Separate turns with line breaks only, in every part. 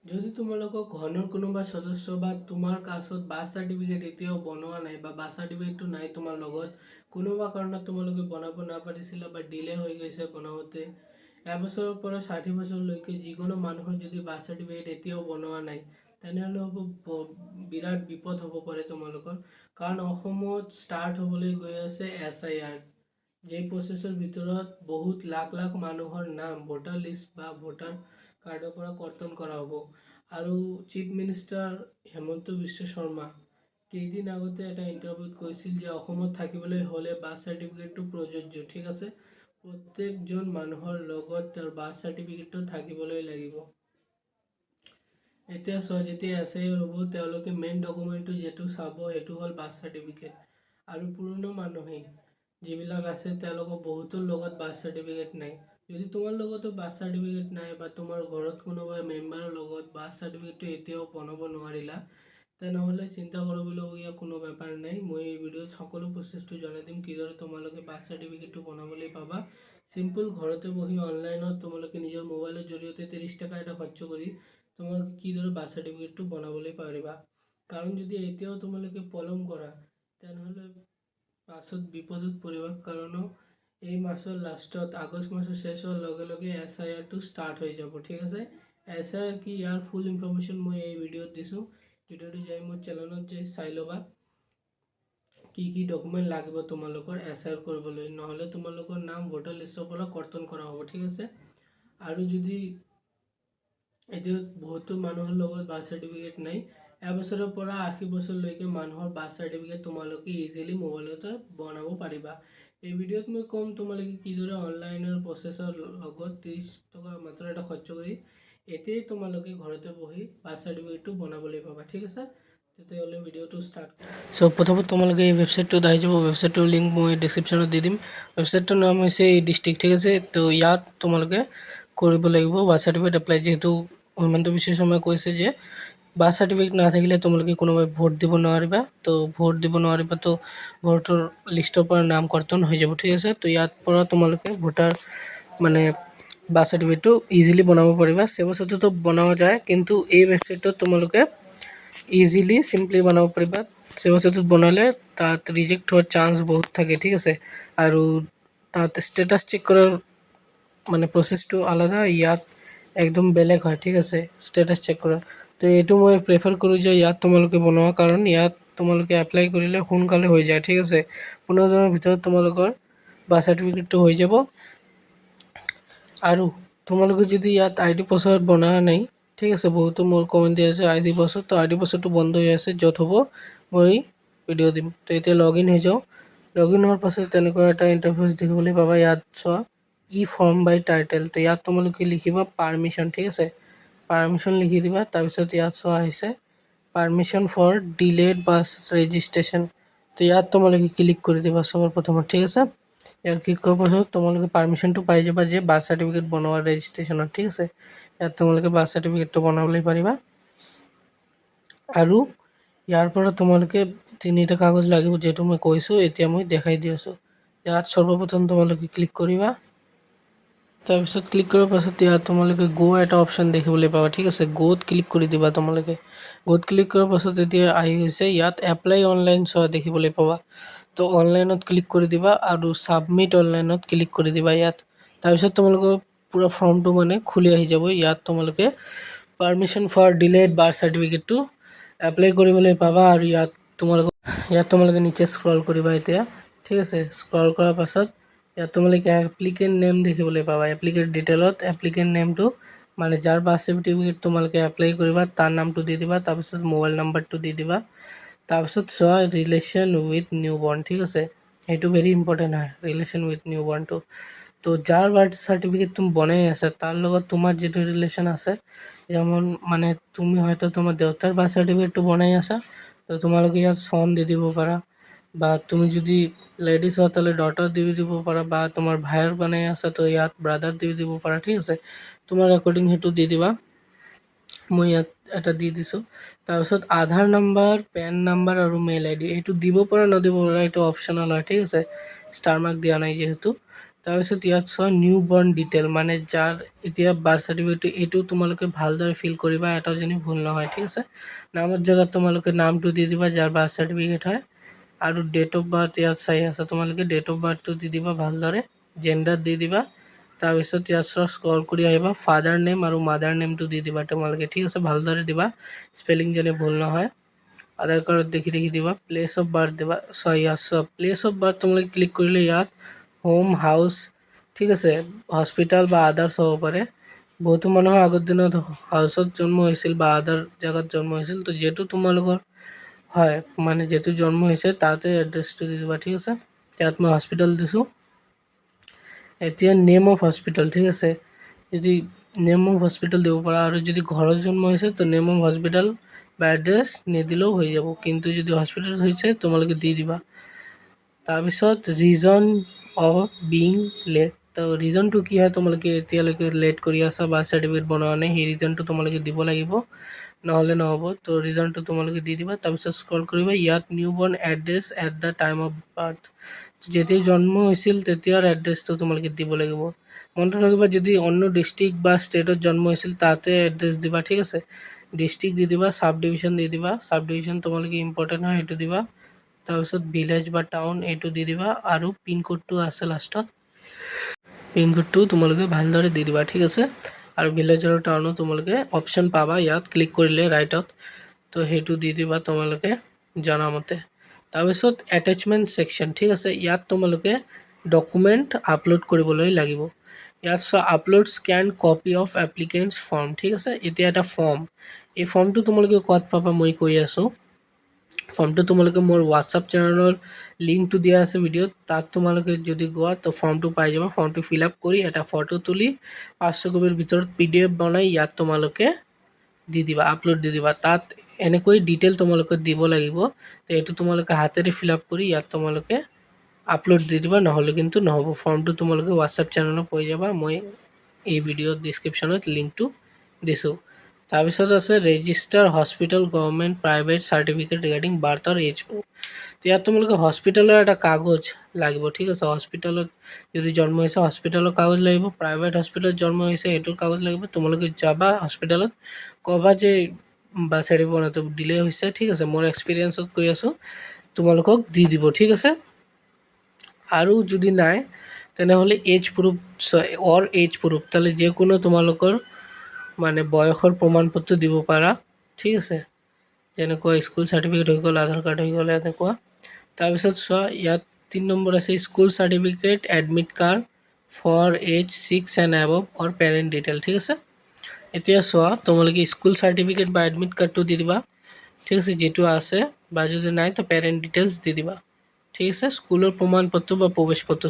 যদি তোমালোকৰ ঘৰৰ কোনোবা সদস্য বা তোমাৰ কাছত বাৰ্থ চাৰ্টিফিকেট এতিয়াও বনোৱা নাই বা বাৰ্থ চাৰ্টিফিকেটটো নাই তোমাৰ লগত, কোনোবা কাৰণত তোমালোকে বনাব নাপাৰিছিলা বা ডিলে হৈ গৈছে বনাওঁতে, এবছৰৰ পৰা 60 বছৰলৈকে যিকোনো মানুহৰ যদি বাৰ্থ চাৰ্টিফিকেট এতিয়াও বনোৱা নাই, তেনেহ'লে বিৰাট বিপদ হ'ব পাৰে তোমালোকৰ। কাৰণ অসমত ষ্টাৰ্ট হ'বলৈ গৈ আছে SIR, যে প্ৰচেছৰ ভিতৰত বহুত লাখ লাখ মানুহৰ নাম ভোটাৰ লিষ্ট বা ভোটাৰ কাৰ্ডৰ পৰা কৰ্তন কৰা হ'ব। আৰু চিফ মিনিষ্টাৰ হেমন্ত বিশ্ব শৰ্মা কেইদিন আগতে এটা ইণ্টাৰভিউত কৈছিল যে অসমত থাকিবলৈ হ'লে বাৰ্থ চাৰ্টিফিকেটটো প্ৰযোজ্য, ঠিক আছে। প্ৰত্যেকজন মানুহৰ লগত তেওঁৰ বাৰ্থ চাৰ্টিফিকেটটো থাকিবলৈ লাগিব। এতিয়া চোৱা, যেতিয়া SIR হ'ব তেওঁলোকে মেইন ডকুমেণ্টটো যিটো চাব সেইটো হ'ল বাৰ্থ চাৰ্টিফিকেট। আৰু পুৰণা মানুহে যিবিলাক আছে তেওঁলোকৰ বহুতৰ লগত বাৰ্থ চাৰ্টিফিকেট নাই। যদি তোমাৰ লগতো বাৰ্থ চাৰ্টিফিকেট নাই বা তোমাৰ ঘৰত কোনোবা মেম্বাৰৰ লগত বাৰ্থ চাৰ্টিফিকেটটো এতিয়াও বনাব নোৱাৰিলা, তেনেহ'লে চিন্তা কৰিবলগীয়া কোনো বেপাৰ নাই। মই এই ভিডিঅ'ত সকলো প্ৰচেছটো জনাই দিম কিদৰে তোমালোকে বাৰ্থ চাৰ্টিফিকেটটো বনাবলৈ পাবা। চিম্পল ঘৰতে বহি অনলাইনত তোমালোকে নিজৰ মোবাইলৰ জৰিয়তে 30 টকা এটা খৰচ কৰি তোমালোকে কিদৰে বাৰ্থ চাৰ্টিফিকেটটো বনাবলৈ পাৰিবা। কাৰণ যদি এতিয়াও তোমালোকে পলম কৰা, তেনেহ'লে পাছত বিপদত পৰিবা। কাৰণ এই মাসৰ লাষ্টত আগষ্ট মাসৰ শেষ হোৱাৰ লগে লগে SIRটো ষ্টাৰ্ট হৈ যাব, ঠিক আছে। SIR কি ইয়াৰ ফুল ইনফৰমেশ্যন মই এই ভিডিঅ'ত দিছোঁ। ভিডিঅ'টো যাই মোৰ চেনেলত যাই চাই ল'বা কি কি ডকুমেণ্ট লাগিব তোমালোকৰ SIR কৰিবলৈ, নহ'লে তোমালোকৰ নাম ভোটাৰ লিষ্টৰ পৰা কৰ্তন কৰা হ'ব, ঠিক আছে। আৰু যদি এতিয়া বহুতো মানুহৰ লগত বাৰ্থ চাৰ্টিফিকেট নাই, এবছৰৰ পৰা 80 বছৰলৈকে মানুহৰ বাৰ্থ চাৰ্টিফিকেট তোমালোকে ইজিলি মোবাইলতে বনাব পাৰিবা। এই ভিডিঅ'ত মই ক'ম তোমালোকে কিদৰে অনলাইনৰ প্ৰচেছৰ লগত 30 টকা মাত্ৰ এটা খৰচ কৰি এতিয়াই তোমালোকে ঘৰতে বহি বাৰ্থ চাৰ্টিফিকেটটো বনাবলৈ পাবা, ঠিক আছে। তেতিয়াহ'লে ভিডিঅ'টো ষ্টাৰ্ট কৰোঁ। চ' প্ৰথমত তোমালোকে এই ৱেবছাইটটোত আহি যাব। ৱেবছাইটটোৰ লিংক মই ডিছক্ৰিপশ্যনত দি দিম। ৱেবছাইটটোৰ নাম হৈছে এই ডিষ্ট্ৰিক্ট, ঠিক আছে। তো ইয়াত তোমালোকে কৰিব লাগিব বাৰ্থ চাৰ্টিফিকেট এপ্লাই। যিহেতু হিমন্ত বিশ্ব শৰ্মাই কৈছে যে বাৰ্থ চাৰ্টিফিকেট নাথাকিলে তোমালোকে কোনোবাই ভোট দিব নোৱাৰিবা। তো ভোট দিব নোৱাৰিবা, তো ভোটৰ লিষ্টৰ পৰা নাম কৰ্তন হৈ যাব, ঠিক আছে। তো ইয়াৰ পৰা তোমালোকে ভোটাৰ মানে বাৰ্থ চাৰ্টিফিকেটটো ইজিলি বনাব পাৰিবা। চেবছটোতো বনাব যায়, কিন্তু এই ৱেবছাইটত তোমালোকে ইজিলি চিম্পলি বনাব পাৰিবা। চেবছটোত বনালে তাত ৰিজেক্ট হোৱাৰ চান্স বহুত থাকে, ঠিক আছে। আৰু তাত ষ্টেটাছ চেক কৰাৰ মানে প্ৰচেছটো আলাদা, ইয়াত একদম বেলেগ হয়, ঠিক আছে, ষ্টেটাছ চেক কৰাৰ। তো এইটো মই প্ৰেফাৰ কৰোঁ যে ইয়াত তোমালোকে বনোৱা, কাৰণ ইয়াত তোমালোকে এপ্লাই কৰিলে সোনকালে হৈ যায়, ঠিক আছে। 15 দিনৰ ভিতৰত তোমালোকৰ বাৰ্থ চাৰ্টিফিকেটটো হৈ যাব। আৰু তোমালোকে যদি ইয়াত ID পাছৱৰ্ড বনোৱা নাই, ঠিক আছে, বহুতো মোৰ কমেণ্ট দি আছে ID পাছৱৰ্ড, তো ID পাছৱৰ্ডটো বন্ধ হৈ আছে। য'ত হ'ব মই ভিডিঅ' দিম। তো এতিয়া লগ ইন হৈ যাওঁ। লগ ইন হোৱাৰ পাছত তেনেকুৱা এটা ইণ্টাৰফেচ দেখিবলৈ পাবা। ইয়াত চোৱা ই ফৰ্ম বাই টাইটেল, তো ইয়াত তোমালোকে লিখিবা পাৰ্মিশ্যন, ঠিক আছে। পাৰ্মিশ্যন লিখি দিবা। তাৰপিছত ইয়াত চোৱা আহিছে permission for delayed bus registration, তো ইয়াত তোমালোকে ক্লিক কৰি দিবা চবৰ প্ৰথমত, ঠিক আছে। ইয়াত ক্লিক কৰাৰ পাছত তোমালোকে পাৰ্মিশ্যনটো পাই যাবা যে বাৰ্থ চাৰ্টিফিকেট বনোৱা ৰেজিষ্ট্ৰেশ্যনত, ঠিক আছে। ইয়াত তোমালোকে বাৰ্থ চাৰ্টিফিকেটটো বনাবলৈ পাৰিবা। আৰু ইয়াৰ পৰা তোমালোকে 3টা কাগজ লাগিব, যিহেতু মই কৈছোঁ, এতিয়া মই দেখাই দি আছোঁ। ইয়াত সৰ্বপ্ৰথম তোমালোকে ক্লিক কৰিবা। তাৰপিছত ক্লিক কৰাৰ পাছত ইয়াত তোমালোকে এটা অপশ্যন দেখিবলৈ পাবা, ঠিক আছে। গ'ত ক্লিক কৰি দিবা তোমালোকে। গ'ত ক্লিক কৰাৰ পাছত এতিয়া আহি গৈছে ইয়াত এপ্লাই অনলাইন চোৱা দেখিবলৈ পাবা। তো অনলাইনত ক্লিক কৰি দিবা আৰু ছাবমিট অনলাইনত ক্লিক কৰি দিবা ইয়াত। তাৰপিছত তোমালোকৰ পূৰা ফৰ্মটো মানে খুলি আহি যাব। ইয়াত তোমালোকে পাৰ্মিশ্যন ফৰ ডিলেড বাৰ্থ চাৰ্টিফিকেটটো এপ্লাই কৰিবলৈ পাবা। আৰু ইয়াত তোমালোকে নিচে স্ক্ৰল কৰিবা এতিয়া, ঠিক আছে। স্ক্ৰল কৰাৰ পাছত ইয়াত তোমালোকে এপ্লিকেণ্ট নেম দেখিবলৈ পাবা। এপ্লিকেণ্ট ডিটেইলত এপ্লিকেণ্ট নেমটো মানে যাৰ বাৰ্থ চাৰ্টিফিকেট তোমালোকে এপ্লাই কৰিবা তাৰ নামটো দি দিবা। তাৰপিছত মোবাইল নাম্বাৰটো দি দিবা। তাৰপিছত চোৱা ৰিলেশ্যন উইথ নিউ বৰ্ণ, ঠিক আছে। সেইটো ভেৰি ইম্পৰ্টেণ্ট হয়, ৰিলেশ্যন উইথ নিউ বৰ্ণটো। তো যাৰ বাৰ্থ চাৰ্টিফিকেট তুমি বনাই আছা তাৰ লগত তোমাৰ যিটো ৰিলেশ্যন আছে, যেমন মানে তুমি হয়তো তোমাৰ দেউতাৰ বাৰ্থ চাৰ্টিফিকেটটো বনাই আছা, তো তোমালোকে ইয়াত চন দি দিব পাৰা। বা তুমি যদি লেডিজ হোৱা তাহলে ডটাৰ দি দিব পাৰা, বা তোমাৰ ভাইৰ বনাই আছা তো ইয়াত ব্ৰাদাৰ দি দিব পাৰা, ঠিক আছে। তোমাৰ একৰ্ডিং সেইটো দি দিবা। মই ইয়াত এটা দি দিছোঁ। তাৰপিছত আধাৰ নাম্বাৰ, পেন নাম্বাৰ আৰু মেইল ID এইটো দিব পাৰা নদিব পাৰা, এইটো অপশ্যনেল হয়, ঠিক আছে। ষ্টাৰ মাৰ্ক দিয়া নাই যিহেতু। তাৰপিছত ইয়াত চোৱা নিউ বৰ্ণ ডিটেইল, মানে যাৰ এতিয়া বাৰ্থ চাৰ্টিফিকেট এইটো তোমালোকে ভালদৰে ফিল কৰিবা, এটা যেনি ভুল নহয়, ঠিক আছে। নামৰ জেগাত তোমালোকে নামটো দি দিবা যাৰ বাৰ্থ চাৰ্টিফিকেট হয়, আৰু ডেট অফ বাৰ্থ ইয়াত চাই আছে তোমালোকে ডেট অফ বাৰ্থটো দি দিবা ভালদৰে, জেণ্ডাৰ দি দিবা। তাৰপিছত ইয়াত স্ক্ৰল কৰি আহিবা, ফাদাৰ নেম আৰু মাদাৰ নেমটো দি দিবা তোমালোকে, ঠিক আছে, ভালদৰে দিবা, স্পেলিং যেনে ভুল নহয়। আধাৰ কাৰ্ডত দেখি দিবা। প্লেচ অফ বাৰ্থ দিবা, ইয়াত প্লেচ অফ বাৰ্থ তোমালোকে ক্লিক কৰিলে ইয়াত হোম, হাউচ, ঠিক আছে, হস্পিটাল বা আদাৰ্ছ হ'ব পাৰে। বহুতো মানুহৰ আগৰ দিনত হাউচত জন্ম হৈছিল বা আদাৰ জেগাত জন্ম হৈছিল, তো যিহেতু তোমালোকৰ হয় মানে যিহেতু জন্ম হৈছে তাতে এড্ৰেছটো দি দিবা, ঠিক আছে। ইয়াত মই হস্পিটেল দিছোঁ। এতিয়া নেম অফ হস্পিটেল, ঠিক আছে, যদি নেম অফ হস্পিটেল দিব পাৰা, আৰু যদি ঘৰত জন্ম হৈছে তো নেম অফ হস্পিটেল বা এড্ৰেছ নিদিলেও হৈ যাব, কিন্তু যদি হস্পিটেল হৈছে তোমালোকে দি দিবা। তাৰপিছত ৰিজন অফ বিং লেট, তো ৰিজনটো কি হয়, তোমালোকে এতিয়ালৈকে লেট কৰি আছা বাৰ্থ চাৰ্টিফিকেট বনোৱা নাই, সেই ৰিজনটো তোমালোকে দিব লাগিব, নহ'লে নহ'ব। তো ৰিজনটো তোমালোকে দি দিবা। তাৰপিছত স্ক্ৰল কৰিবা, ইয়াত নিউ বৰ্ণ address at the time of birth, যেতিয়া জন্ম হৈছিল তেতিয়াৰ এড্ৰেছটো তোমালোকে দিব লাগিব। মনত ৰাখিবা, যদি অন্য ডিষ্ট্ৰিক্ট বা ষ্টেটত জন্ম হৈছিল তাতে এড্ৰেছ দিবা, ঠিক আছে। ডিষ্ট্ৰিক্ট দি দিবা, চাব ডিভিশ্যন দি দিবা, চাব ডিভিশ্যন তোমালোকে ইম্পৰ্টেণ্ট হয় সেইটো দিবা। তাৰপিছত ভিলেজ বা টাউন এইটো দি দিবা, আৰু পিনক'ডটো আছে লাষ্টত, পিনক'ডটো তোমালোকে ভালদৰে দি দিবা, ঠিক আছে। আৰু ভিলেজ আৰু টাউনত তোমালোকে অপশ্যন পাবা ইয়াত ক্লিক কৰিলে ৰাইটত, তো সেইটো দি দিবা তোমালোকে জনামতে। তাৰপিছত এটেচমেণ্ট ছেকশ্যন, ঠিক আছে, ইয়াত তোমালোকে ডকুমেণ্ট আপলোড কৰিবলৈ লাগিব। ইয়াত চোৱা upload scan copy of applicants form, ঠিক আছে। এতিয়া এটা ফৰ্ম, এই ফৰ্মটো তোমালোকে ক'ত পাবা মই কৈ আছোঁ। ফৰ্মটো তোমালোকে মোৰ হোৱাটছআপ চেনেলৰ লিংকটো দিয়া আছে ভিডিঅ'ত, তাত তোমালোকে যদি গোৱা তো ফৰ্মটো পাই যাবা। ফৰ্মটো ফিল আপ কৰি এটা ফটো তুলি 500 কপিৰ ভিতৰত PDF বনাই ইয়াত তোমালোকে দি দিবা, আপলোড দি দিবা। তাত এনেকৈ ডিটেইল তোমালোকে দিব লাগিব, তো এইটো তোমালোকে হাতেৰে ফিল আপ কৰি ইয়াত তোমালোকে আপলোড দি দিবা, নহ'লে কিন্তু নহ'ব। ফৰ্মটো তোমালোকে হোৱাটছআপ চেনেলত পাই যাবা, মই এই ভিডিঅ'ৰ ডিছক্ৰিপশ্যনত লিংকটো দিছোঁ। তাৰপিছত আছে register hospital government private certificate regarding বাৰ্থৰ এজ প্ৰুফ। ইয়াত তোমালোকে হস্পিটেলৰ এটা কাগজ লাগিব, ঠিক আছে। হস্পিটেলত যদি জন্ম হৈছে হস্পিটেলৰ কাগজ লাগিব, প্ৰাইভেট হস্পিটেলত জন্ম হৈছে সেইটোৰ কাগজ লাগিব। তোমালোকে যাবা হস্পিটেলত, ক'বা যে বাৰ্থ চাৰ্টিফিকেট দিলে হৈছে, ঠিক আছে, মোৰ এক্সপিৰিয়েঞ্চত কৈ আছোঁ, তোমালোকক দি দিব, ঠিক আছে। আৰু যদি নাই তেনেহ'লে এজ প্ৰুফ এজ প্ৰুফ, তাহলে যে কোনো তোমালোকৰ মানে বয়সৰ প্ৰমাণপত্ৰ দিব পাৰা, ঠিক আছে, যেনেকুৱা স্কুল চাৰ্টিফিকেট হৈ গ'ল, আধাৰ কাৰ্ড হৈ গ'ল এনেকুৱা। তাৰপিছত চোৱা ইয়াত 3 নম্বৰ আছে school certificate admit card for age 6 and above or parent detail, ঠিক আছে। এতিয়া চোৱা তোমালোকে স্কুল চাৰ্টিফিকেট বা এডমিট কাৰ্ডটো দি দিবা, ঠিক আছে, যিটো আছে, বা যদি নাই তো পেৰেণ্ট ডিটেইলছ দি দিবা, ঠিক আছে। স্কুলৰ প্ৰমাণপত্ৰ বা প্ৰৱেশ পত্ৰ,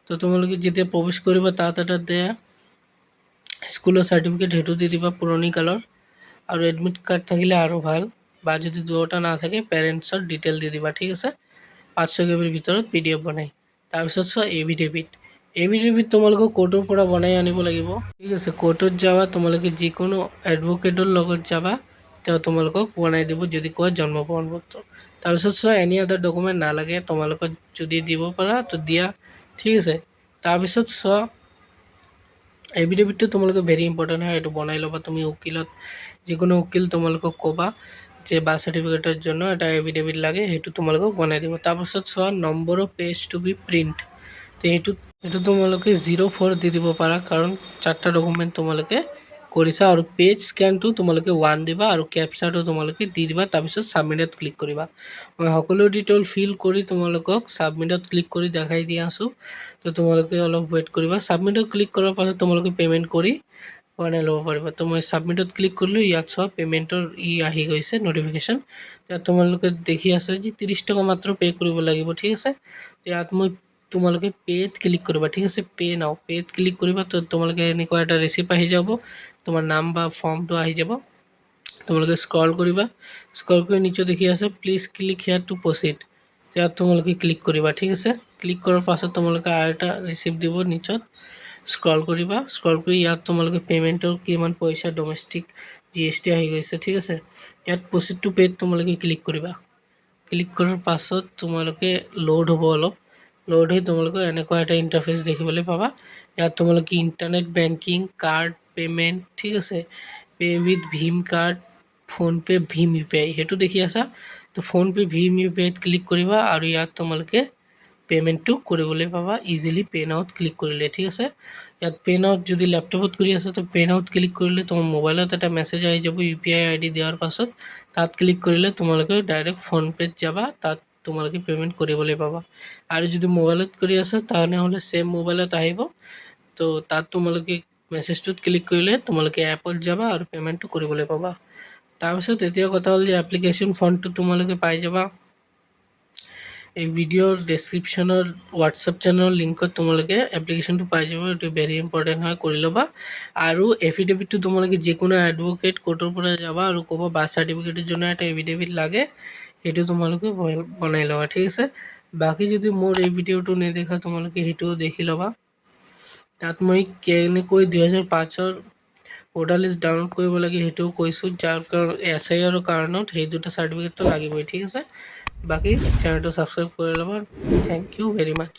তো তোমালোকে যেতিয়া প্ৰৱেশ কৰিবা তাত এটা দিয়া স্কুলৰ চাৰ্টিফিকেট সেইটো দি দিবা পুৰণি কালৰ, আৰু এডমিট কাৰ্ড থাকিলে আৰু ভাল, বা যদি দুয়োটা নাথাকে পেৰেণ্টছৰ ডিটেইল দি দিবা, ঠিক আছে। 500 কপিৰ ভিতৰত PDF বনাই। তাৰপিছত চোৱা এভিডেভিট, এভিডেভিট তোমালোকক কোৰ্টৰ পৰা বনাই আনিব লাগিব, ঠিক আছে। কোৰ্টত যাবা, তোমালোকে যিকোনো এডভকেটৰ লগত যাবা, তেওঁ তোমালোকক বনাই দিব যদি কোৱা জন্ম প্ৰমাণপত্ৰ। তাৰপিছত চোৱা এনি আদাৰ ডকুমেণ্ট নালাগে, তোমালোকক যদি দিব পাৰা তো দিয়া, ঠিক আছে। তাৰপিছত চোৱা এভিডেভিটটো তোমালোকে ভেৰি ইম্পৰ্টেণ্ট হয়, এইটো বনাই ল'বা তুমি উকিলত, যিকোনো উকিল তোমালোকক ক'বা যে বাৰ্থ চাৰ্টিফিকেটৰ জন্য এটা এভিডেভিট লাগে, সেইটো তোমালোকক বনাই দিব। তাৰপিছত চোৱা number of page to be print, তো সেইটো তোমালোকে 04 দি দিব পাৰা, কাৰণ 4টা ডকুমেণ্ট তোমালোকে কৰিছা, আৰু পেজ স্কেনটো তোমালোকে 1 দিবা, আৰু কেপচাৰটো তোমালোকে দি দিবা। তাৰপিছত ছাবমিটত ক্লিক কৰিবা। মই সকলো ডিটেইল ফিল কৰি তোমালোকক ছাবমিটত ক্লিক কৰি দেখাই দি আছোঁ, তো তোমালোকে অলপ ৱেইট কৰিবা। ছাবমিটত ক্লিক কৰাৰ পাছত তোমালোকে পে'মেণ্ট কৰি বনাই ল'ব পাৰিবা। তো মই ছাবমিটত ক্লিক কৰিলোঁ, ইয়াত চোৱা পে'মেণ্টৰ আহি গৈছে ন'টিফিকেশ্যন, ইয়াত তোমালোকে দেখি আছে যে 30 টকা মাত্ৰ পে' কৰিব লাগিব, ঠিক আছে। ইয়াত মই তোমালোকে পে'ত ক্লিক কৰিবা, ঠিক আছে, পে' নাও, পে'ত ক্লিক কৰিবা, তো তোমালোকে এনেকুৱা এটা ৰিচিপ্ট আহি যাব, তোমাৰ নাম বা ফৰ্মটো আহি যাব। তোমালোকে স্ক্ৰল কৰিবা, স্ক্ৰল কৰি নিচে দেখি আছে please click here to proceed, ইয়াত তোমালোকে ক্লিক কৰিবা, ঠিক আছে। ক্লিক কৰাৰ পাছত তোমালোকে আৰু এটা ৰিচিপ্ট দিব নিচত, স্ক্ৰল কৰিবা, স্ক্ৰল কৰি ইয়াত তোমালোকে পে'মেণ্টৰ কিমান পইচা ডমেষ্টিক GST আহি গৈছে, ঠিক আছে। ইয়াত প্ৰচিড টু পে'ত তোমালোকে ক্লিক কৰিবা। ক্লিক কৰাৰ পাছত তোমালোকে লোড হ'ব অলপ, লোড হৈ তোমালোকে এনেকুৱা এটা ইণ্টাৰফেচ দেখিবলৈ পাবা। ইয়াত তোমালোকে ইণ্টাৰনেট বেংকিং, কাৰ্ড পে'মেণ্ট, ঠিক আছে, pay' with Bhim card, PhonePe', Bhim U P আই, সেইটো দেখি আছা। তো ফোনপে' ভীম ইউ পি আইত ক্লিক কৰিবা আৰু ইয়াত তোমালোকে পে'মেণ্টটো কৰিবলৈ পাবা ইজিলি পে' নাওত ক্লিক কৰিলে, ঠিক আছে। ইয়াত পে' নাওত যদি লেপটপত কৰি আছে তো পে' নাওত ক্লিক কৰিলে তোমাৰ মোবাইলত এটা মেছেজ আহি যাব ইউ পি আই আই ডি দিয়াৰ পাছত। তাত ক্লিক কৰিলে তোমালোকে ডাইৰেক্ট ফোনপে'ত যাবা, তাত তোমালোকে পে'মেণ্ট কৰিবলৈ পাবা। আৰু যদি মোবাইলত কৰি আছা তেনেহ'লে ছেম মোবাইলত আহিব। তো তাত তোমালোকে মেছেজটোত ক্লিক কৰিলে তোমালোকে এপত যাবা আৰু পে'মেণ্টটো কৰিবলৈ পাবা। তাৰপিছত এতিয়া কথা হ'ল যে এপ্লিকেশ্যন ফৰ্মটো তোমালোকে পাই যাবা এই ভিডিঅ'ৰ ডেছক্ৰিপশ্যনৰ হোৱাটছআপ চেনেলৰ লিংকত তোমালোকে এপ্লিকেশ্যনটো পাই যাব। এইটো ভেৰি ইম্পৰ্টেণ্ট হয়, কৰি ল'বা। আৰু এফিডেভিটটো তোমালোকে যিকোনো এডভকেট কোৰ্টৰ পৰা যাবা আৰু ক'ব বাৰ্থ চাৰ্টিফিকেটৰ জন্য এটা এফিডেভিট লাগে, সেইটো তোমালোকে বনাই ল'বা, ঠিক আছে। বাকী যদি মোৰ এই ভিডিঅ'টো নেদেখা তোমালোকে সেইটোও দেখি ল'বা। তাত মই কেনেকৈ 2005-ৰ ভোটাৰ লিষ্ট ডাউনলোড কৰিব লাগে সেইটোও কৈছোঁ, যাৰ কাৰণ SIR কাৰণত সেই দুটা চাৰ্টিফিকেটটো লাগিবই, ঠিক আছে। বাকী চেনেলটো ছাবস্ক্ৰাইব কৰি ল'বা। Thank you very much.